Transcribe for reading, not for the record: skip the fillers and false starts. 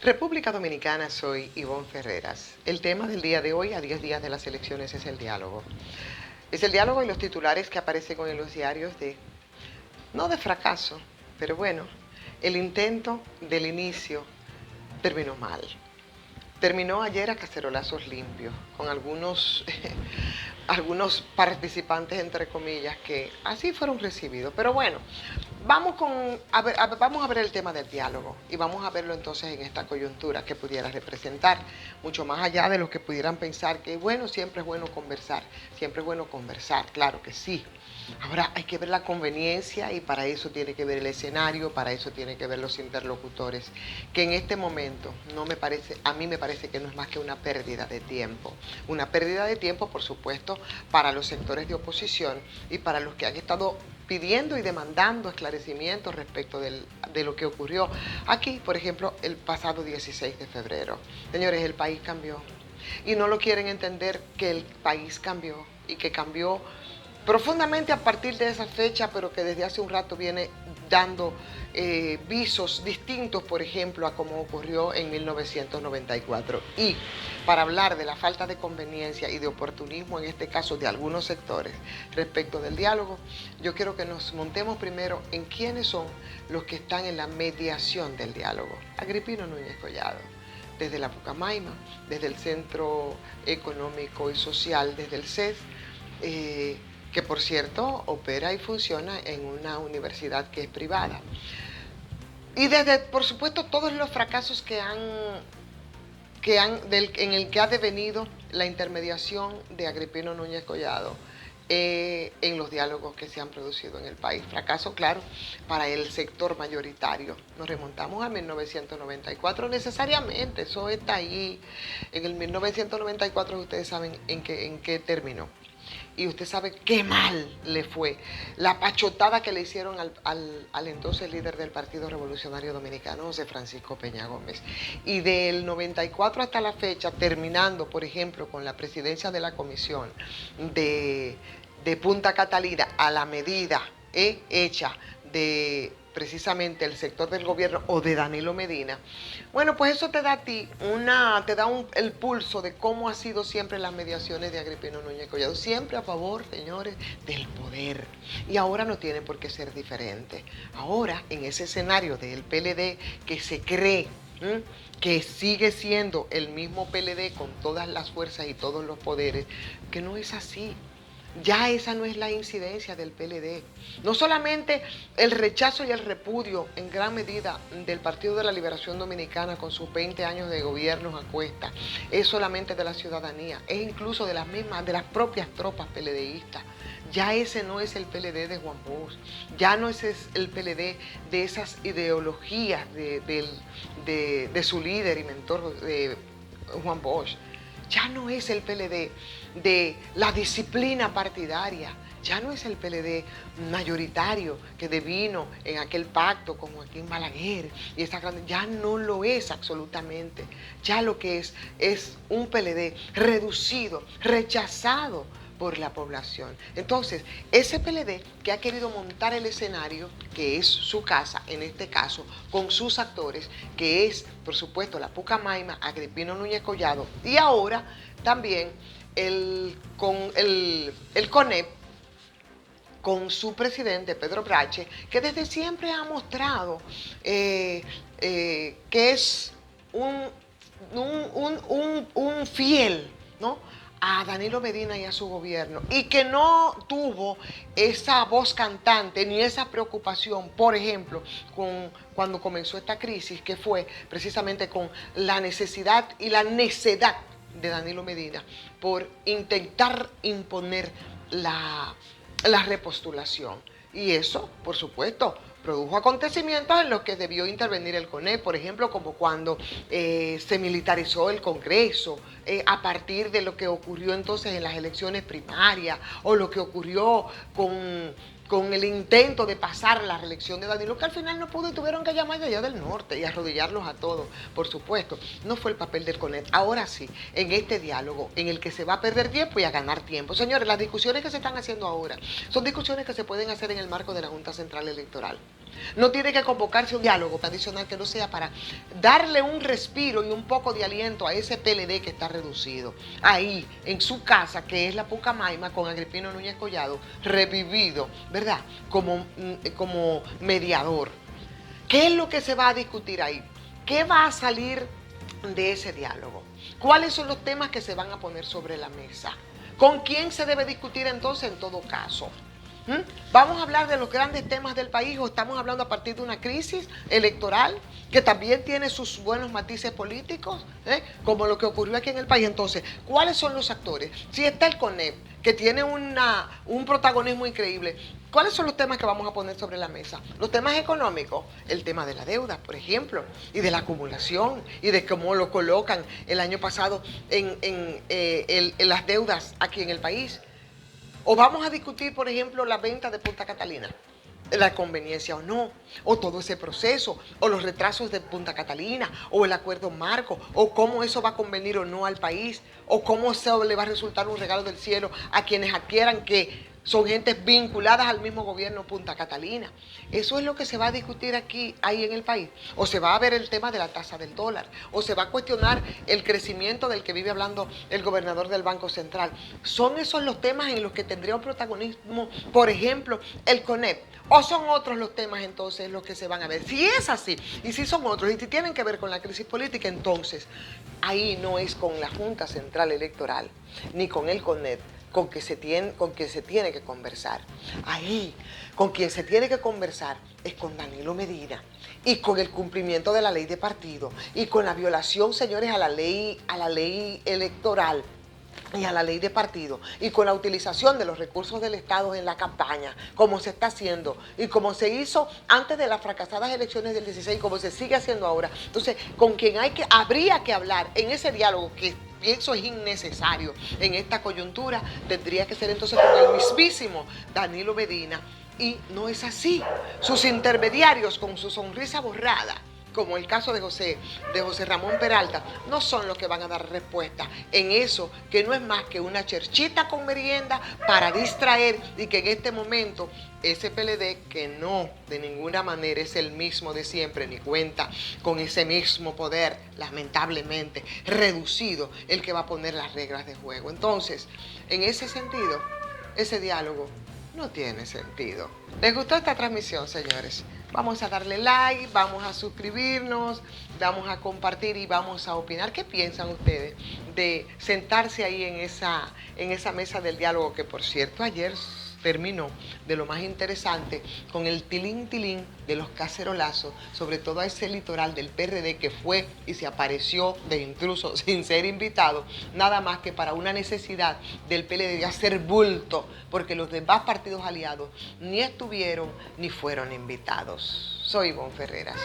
República Dominicana, soy Ivonne Ferreras. El tema del día de hoy, a 10 días de las elecciones, es el diálogo. Es el diálogo y los titulares que aparecen en los diarios no de fracaso, pero bueno, el intento del inicio terminó mal. Terminó ayer a cacerolazos limpios, con algunos participantes, entre comillas, que así fueron recibidos. Pero bueno, vamos a ver el tema del diálogo y vamos a verlo entonces en esta coyuntura que pudiera representar, mucho más allá de los que pudieran pensar que, bueno, siempre es bueno conversar, claro que sí. Ahora hay que ver la conveniencia y para eso tiene que ver el escenario, para eso tiene que ver los interlocutores, que en este momento a mí me parece que no es más que una pérdida de tiempo. Una pérdida de tiempo, por supuesto, para los sectores de oposición y para los que han estado pidiendo y demandando esclarecimientos respecto de lo que ocurrió aquí, por ejemplo, el pasado 16 de febrero. Señores, el país cambió y no lo quieren entender, que el país cambió y que cambió profundamente a partir de esa fecha, pero que desde hace un rato viene dando visos distintos, por ejemplo, a como ocurrió en 1994. Y para hablar de la falta de conveniencia y de oportunismo, en este caso de algunos sectores, respecto del diálogo, yo quiero que nos montemos primero en quiénes son los que están en la mediación del diálogo. Agripino Núñez Collado, desde la Pucamaima, desde el Centro Económico y Social, desde el CES, que por cierto opera y funciona en una universidad que es privada. Y desde, por supuesto, todos los fracasos en el que ha devenido la intermediación de Agripino Núñez Collado en los diálogos que se han producido en el país. Fracaso, claro, para el sector mayoritario. Nos remontamos a 1994 necesariamente, eso está ahí. En el 1994 ustedes saben en qué terminó. Y usted sabe qué mal le fue la pachotada que le hicieron al entonces líder del Partido Revolucionario Dominicano, José Francisco Peña Gómez. Y del 94 hasta la fecha, terminando, por ejemplo, con la presidencia de la comisión de Punta Catalina, a la medida hecha de precisamente el sector del gobierno o de Danilo Medina. Bueno, pues eso te da a ti el pulso de cómo ha sido siempre las mediaciones de Agripino Núñez Collado, siempre a favor, señores, del poder. Y ahora no tiene por qué ser diferente. Ahora, en ese escenario del PLD que se cree que sigue siendo el mismo PLD con todas las fuerzas y todos los poderes, que no es así. Ya esa no es la incidencia del PLD. No solamente el rechazo y el repudio en gran medida del Partido de la Liberación Dominicana con sus 20 años de gobiernos a cuesta, es solamente de la ciudadanía, es incluso de las propias tropas PLDistas. Ya ese no es el PLD de Juan Bosch, ya no es el PLD de esas ideologías de su líder y mentor, de Juan Bosch. Ya no es el PLD de la disciplina partidaria, ya no es el PLD mayoritario que devino en aquel pacto con Joaquín Balaguer y esa grande, ya no lo es absolutamente. Ya lo que es un PLD reducido, rechazado por la población. Entonces, ese PLD que ha querido montar el escenario, que es su casa, en este caso, con sus actores, que es, por supuesto, la Pucamaima, Agripino Núñez Collado, y ahora también el CONEP, con su presidente, Pedro Brache, que desde siempre ha mostrado que es un fiel, ¿no?, a Danilo Medina y a su gobierno, y que no tuvo esa voz cantante ni esa preocupación, por ejemplo, cuando comenzó esta crisis, que fue precisamente con la necesidad y la necedad de Danilo Medina por intentar imponer la repostulación. Y eso, por supuesto, produjo acontecimientos en los que debió intervenir el CONEP, por ejemplo, como cuando se militarizó el Congreso a partir de lo que ocurrió entonces en las elecciones primarias, o lo que ocurrió con con el intento de pasar la reelección de Danilo, que al final no pudo y tuvieron que llamar de allá del norte y arrodillarlos a todos, por supuesto. No fue el papel del CONET. Ahora sí, en este diálogo en el que se va a perder tiempo y a ganar tiempo. Señores, las discusiones que se están haciendo ahora son discusiones que se pueden hacer en el marco de la Junta Central Electoral. No tiene que convocarse un diálogo tradicional que no sea para darle un respiro y un poco de aliento a ese PLD que está reducido. Ahí, en su casa, que es la Pucamaima, con Agripino Núñez Collado, revivido, ¿verdad? Como mediador. ¿Qué es lo que se va a discutir ahí? ¿Qué va a salir de ese diálogo? ¿Cuáles son los temas que se van a poner sobre la mesa? ¿Con quién se debe discutir entonces en todo caso? ¿Vamos a hablar de los grandes temas del país o estamos hablando a partir de una crisis electoral que también tiene sus buenos matices políticos, como lo que ocurrió aquí en el país? Entonces, ¿cuáles son los actores? Si está el CONEP, que tiene un protagonismo increíble, ¿cuáles son los temas que vamos a poner sobre la mesa? Los temas económicos, el tema de la deuda, por ejemplo, y de la acumulación, y de cómo lo colocan el año pasado en las deudas aquí en el país. O vamos a discutir, por ejemplo, la venta de Punta Catalina, la conveniencia o no, o todo ese proceso, o los retrasos de Punta Catalina, o el acuerdo marco, o cómo eso va a convenir o no al país, o cómo eso le va a resultar un regalo del cielo a quienes adquieran que son gentes vinculadas al mismo gobierno Punta Catalina. Eso es lo que se va a discutir ahí en el país. O se va a ver el tema de la tasa del dólar, o se va a cuestionar el crecimiento del que vive hablando el gobernador del Banco Central. Son esos los temas en los que tendría un protagonismo, por ejemplo, el CONEP. ¿O son otros los temas entonces los que se van a ver? Si es así, y si son otros, y si tienen que ver con la crisis política, entonces ahí no es con la Junta Central Electoral, ni con el CONEP, con quien se tiene que conversar. Ahí, con quien se tiene que conversar es con Danilo Medina y con el cumplimiento de la ley de partido y con la violación, señores, a la ley electoral y a la ley de partido, y con la utilización de los recursos del Estado en la campaña, como se está haciendo, y como se hizo antes de las fracasadas elecciones del 16, como se sigue haciendo ahora. Entonces, con quien habría que hablar en ese diálogo, que pienso es innecesario en esta coyuntura, tendría que ser entonces con el mismísimo Danilo Medina, y no es así. Sus intermediarios, con su sonrisa borrada, como el caso de José Ramón Peralta, no son los que van a dar respuesta en eso, que no es más que una cherchita con merienda para distraer, y que en este momento ese PLD, que no de ninguna manera es el mismo de siempre, ni cuenta con ese mismo poder, lamentablemente reducido, el que va a poner las reglas de juego. Entonces, en ese sentido, ese diálogo no tiene sentido. ¿Les gustó esta transmisión, señores? Vamos a darle like, vamos a suscribirnos, vamos a compartir y vamos a opinar. ¿Qué piensan ustedes de sentarse ahí en esa mesa del diálogo, que por cierto ayer terminó de lo más interesante con el tilín de los cacerolazos, sobre todo a ese litoral del PRD que fue y se apareció de intruso sin ser invitado, nada más que para una necesidad del PLD de hacer bulto, porque los demás partidos aliados ni estuvieron ni fueron invitados? Soy Ivonne Ferreras.